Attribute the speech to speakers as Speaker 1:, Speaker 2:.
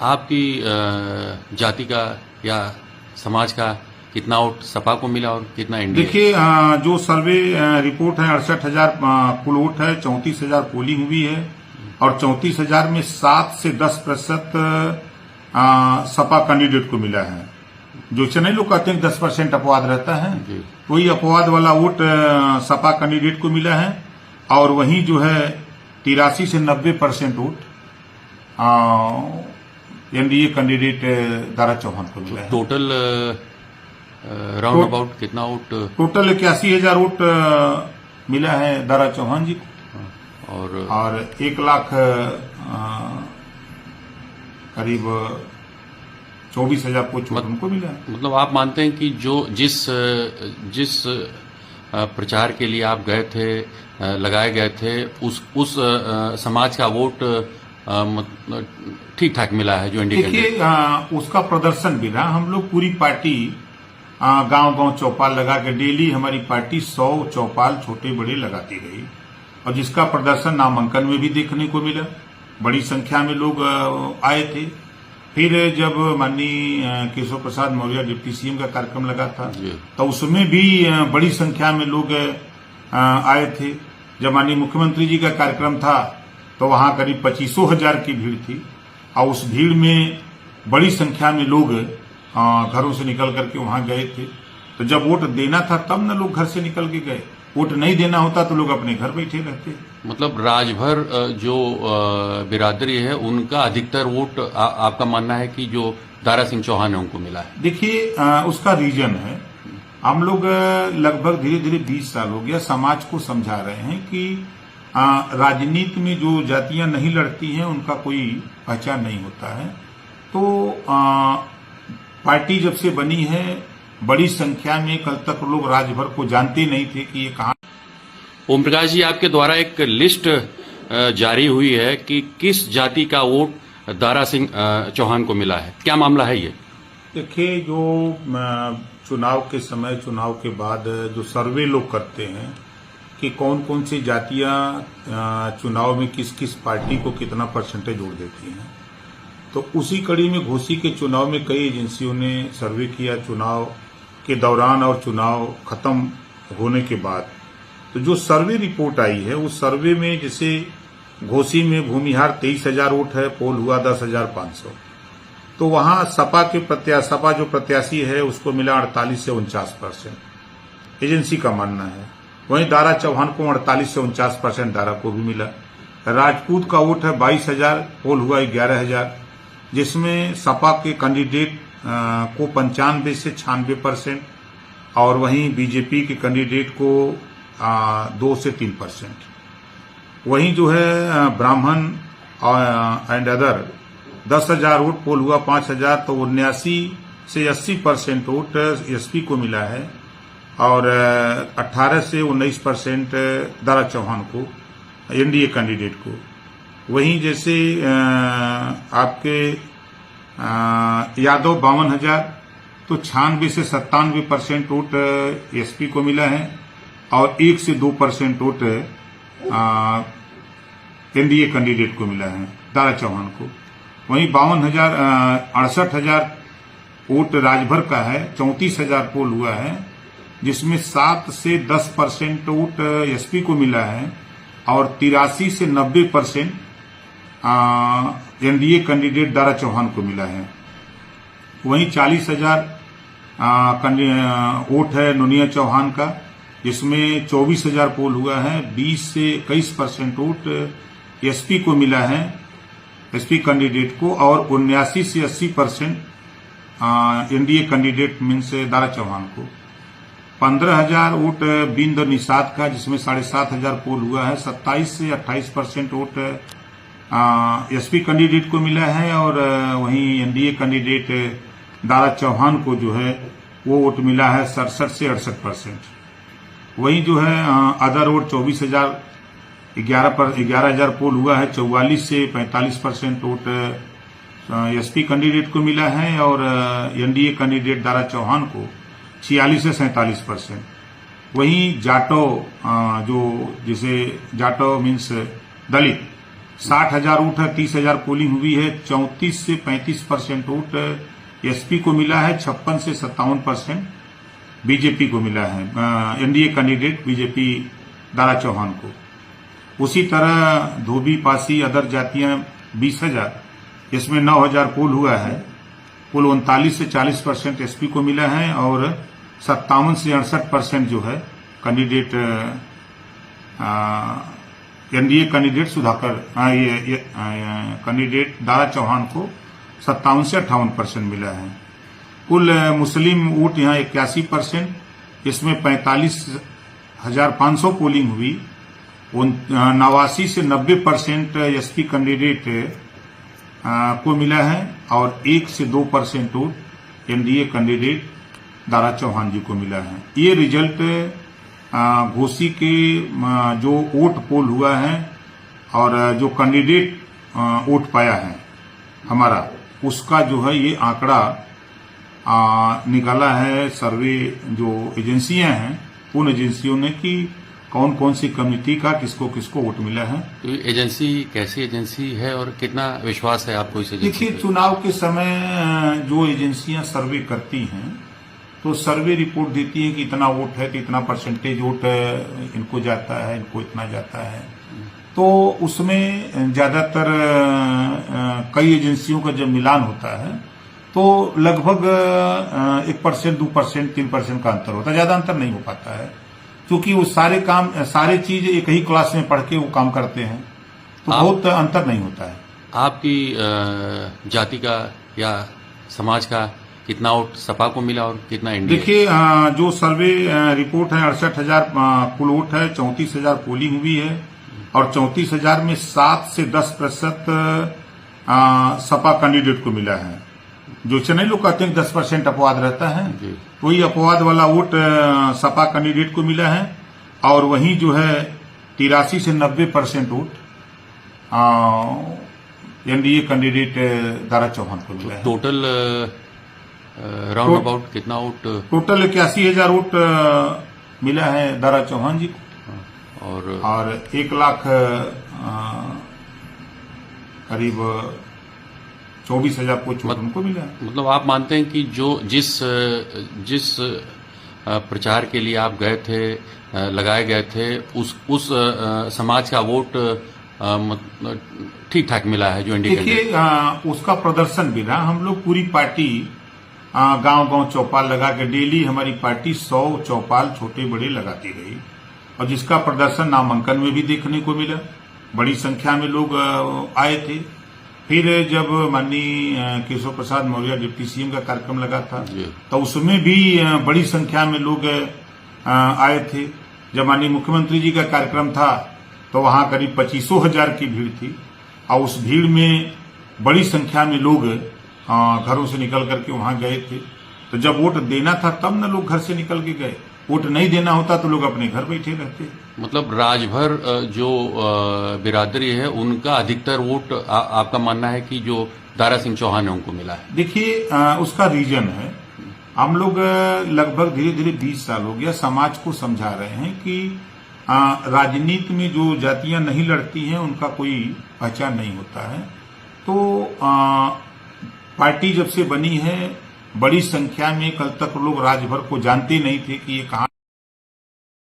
Speaker 1: आपकी जाति का या समाज का कितना वोट सपा को मिला और कितना एनडीए?
Speaker 2: देखिए, जो सर्वे रिपोर्ट है 68,000 कुल वोट है, 34,000 पोलिंग हुई है और 34,000 में 7 से 10% सपा कैंडिडेट को मिला है। जो चेन्नई लोग कहते हैं 10% अपवाद रहता है, वही अपवाद वाला वोट सपा कैंडिडेट को मिला है। और वहीं जो है 83 से 90% vote NDA candidate Dara Chauhan को मिला है।
Speaker 1: टोटल राउंड अबाउट कितना वोट?
Speaker 2: टोटल 81,000 वोट मिला है दारा चौहान जी को और 1 लाख करीब 24,000 को उनको मिला है।
Speaker 1: मतलब आप मानते हैं कि जो जिस प्रचार के लिए आप गए थे, लगाए गए थे, उस समाज का वोट ठीक ठाक मिला है जो एनडीए?
Speaker 2: देखिए, उसका प्रदर्शन भी रहा। हम लोग पूरी पार्टी गांव गांव चौपाल लगा के डेली हमारी पार्टी 100 चौपाल छोटे बड़े लगाती रही और जिसका प्रदर्शन नामांकन में भी देखने को मिला। बड़ी संख्या में लोग आए थे। फिर जब माननीय केशव प्रसाद मौर्य डिप्टी सीएम का कार्यक्रम लगा था तो उसमें भी बड़ी संख्या में लोग आए थे। जब माननीय मुख्यमंत्री जी का कार्यक्रम था तो वहां करीब 25,000 की भीड़ थी और उस भीड़ में बड़ी संख्या में लोग घरों से निकल करके वहां गए थे। तो जब वोट देना था तब न लोग घर से निकल के गए, वोट नहीं देना होता तो लोग अपने घर बैठे रहते।
Speaker 1: मतलब राजभर जो बिरादरी है उनका अधिकतर वोट आपका मानना है कि जो दारा सिंह चौहान है उनको मिला है?
Speaker 2: देखिए, उसका रीजन है, हम लोग लगभग धीरे धीरे 20 साल हो गया समाज को समझा रहे हैं कि राजनीति में जो जातियां नहीं लड़ती हैं उनका कोई पहचान नहीं होता है। तो पार्टी जब से बनी है बड़ी संख्या में कल तक लोग राजभर को जानते नहीं थे कि ये कहां।
Speaker 1: ओम प्रकाश जी, आपके द्वारा एक लिस्ट जारी हुई है कि किस जाति का वोट दारा सिंह चौहान को मिला है, क्या मामला है ये?
Speaker 2: देखिए, जो चुनाव के समय, चुनाव के बाद जो सर्वे लोग करते हैं कि कौन कौन सी जातियां चुनाव में किस किस पार्टी को कितना परसेंटेज वोट देती हैं, तो उसी कड़ी में घोसी के चुनाव में कई एजेंसियों ने सर्वे किया चुनाव के दौरान और चुनाव खत्म होने के बाद। तो जो सर्वे रिपोर्ट आई है उस सर्वे में जैसे घोसी में भूमिहार 23,000 वोट है, पोल हुआ 10,500। तो वहां सपा जो प्रत्याशी है उसको मिला 48 से 49%, एजेंसी का मानना है। वहीं दारा चौहान को 48 से 49% दारा को भी मिला। राजपूत का वोट है 22,000, पोल हुआ 11,000, जिसमें सपा के कैंडिडेट को 95 से 96% और वहीं बीजेपी के कैंडिडेट को 2 से 3%। वहीं जो है ब्राह्मण एंड अदर 10,000 वोट, पोल हुआ 5,000, तो 79 से 80% वोट एसपी को मिला है और 18 से 19% दारा चौहान को, एनडीए कैंडिडेट को। वहीं जैसे आपके यादव 52,000, तो 96 से 97% वोट एसपी को मिला है और 1 से 2% वोट एनडीए कैंडिडेट को मिला है दारा चौहान को। वहीं 68,000 वोट राजभर का है, 34,000 पोल हुआ है, जिसमें 7 से 10% वोट एसपी को मिला है और 83 से 90% एनडीए कैंडिडेट दारा चौहान को मिला है। वहीं 40,000 वोट है नोनिया चौहान का, जिसमें 24,000 पोल हुआ है, 20 से 21% वोट एसपी को मिला है, एसपी कैंडिडेट को, और 79 से 80% NDA candidate means Dara Chauhan को। 15,000 वोट बिंद और निषाद का, जिसमें 7,500 पोल हुआ है, 27 से 28% वोट एसपी कैंडिडेट को मिला है और वहीं एनडीए कैंडिडेट दारा चौहान को जो है वो वोट मिला है 67 से 68%। वहीं जो है अदर वोट 24,000, 11,000 पोल हुआ है, 44 से 45% वोट एसपी कैंडिडेट को मिला है और एनडीए कैंडिडेट दारा चौहान को 46 से 47%। वहीं जाटो, जो जिसे जाटो मीन्स दलित, 60,000 वोट है, 30,000 पोलिंग हुई है। 34 से 35% वोट एसपी को मिला है, 56 से 57% बीजेपी को मिला है, NDA candidate BJP Dara Chauhan को। उसी तरह धोबी, पासी, अदर जातियां 20,000, इसमें 9,000 पोल हुआ है। कुल 39 से 40% एसपी को मिला है और 57 से 68% जो है candidate NDA candidate Sudhakar candidate Dara Chauhan को 57 से 58% मिला है। कुल मुस्लिम वोट यहाँ 81%, इसमें 45,500 पोलिंग हुई। 89 से 90% एसपी कैंडिडेट को मिला है और 1 से 2% vote NDA candidate Dara Chauhan ji को मिला है। ये रिजल्ट घोसी के जो वोट पोल हुआ है और जो कैंडिडेट वोट पाया है हमारा, उसका जो है ये आंकड़ा निकाला है सर्वे जो एजेंसियां हैं उन एजेंसियों ने कि कौन कौन सी कमेटी का किसको किसको वोट मिला है।
Speaker 1: तो ये एजेंसी कैसी एजेंसी है और कितना विश्वास है आपको इस एजेंसी
Speaker 2: देखिए,
Speaker 1: पे?
Speaker 2: चुनाव के समय जो एजेंसियां सर्वे करती हैं तो सर्वे रिपोर्ट देती है कि इतना वोट है, तो इतना परसेंटेज वोट इनको जाता है, इनको इतना जाता है। तो उसमें ज्यादातर कई एजेंसियों का जब मिलान होता है तो लगभग 1%, 2%, 3% का अंतर होता है, ज्यादा अंतर नहीं हो पाता है, क्योंकि वो सारे चीज एक ही क्लास में पढ़ के वो काम करते हैं, तो बहुत अंतर नहीं होता है।
Speaker 1: आपकी जाति का या समाज का कितना वोट सपा को मिला और कितना एनडीए?
Speaker 2: देखिए, जो सर्वे रिपोर्ट है 68,000 कुल वोट है, 34,000 पोलिंग हुई है और 34,000 में 7 से 10% सपा कैंडिडेट को मिला है। जो चेन्नई लोग कहते हैं 10% अपवाद रहता है, वही अपवाद वाला वोट सपा कैंडिडेट को मिला है और वहीं जो है 83 से 90% vote NDA candidate Dara Chauhan को मिला है।
Speaker 1: टोटल राउंड अबाउट कितना वोट?
Speaker 2: टोटल 81,000 वोट मिला है दारा चौहान जी को और 1 लाख करीब 24,000 को वोट उनको मिला है।
Speaker 1: मतलब आप मानते हैं कि जो जिस प्रचार के लिए आप गए थे, लगाए गए थे, उस समाज का वोट ठीक ठाक मिला है जो एनडीए?
Speaker 2: देखिए, उसका प्रदर्शन भी रहा। हम लोग पूरी पार्टी गांव गांव चौपाल लगा के डेली हमारी पार्टी 100 चौपाल छोटे बड़े लगाती रही और जिसका प्रदर्शन नामांकन में भी देखने को मिला। बड़ी संख्या में लोग आए थे। फिर जब माननीय केशव प्रसाद मौर्य डिप्टी सीएम का कार्यक्रम लगा था तो उसमें भी बड़ी संख्या में लोग आए थे। जब माननीय मुख्यमंत्री जी का कार्यक्रम था तो वहां करीब 25,000 की भीड़ थी और उस भीड़ में बड़ी संख्या में लोग घरों से निकल करके वहां गए थे। तो जब वोट देना था तब न लोग घर से निकल के गए, वोट नहीं देना होता तो लोग अपने घर बैठे रहते।
Speaker 1: मतलब राजभर जो बिरादरी है उनका अधिकतर वोट आपका मानना है कि जो दारा सिंह चौहान है उनको मिला है?
Speaker 2: देखिए, उसका रीजन है, हम लोग लगभग धीरे धीरे 20 साल हो गया समाज को समझा रहे हैं कि राजनीति में जो जातियां नहीं लड़ती हैं उनका कोई पहचान नहीं होता है। तो पार्टी जब से बनी है बड़ी संख्या में, कल तक लोग राजभर को जानते नहीं थे कि ये कहां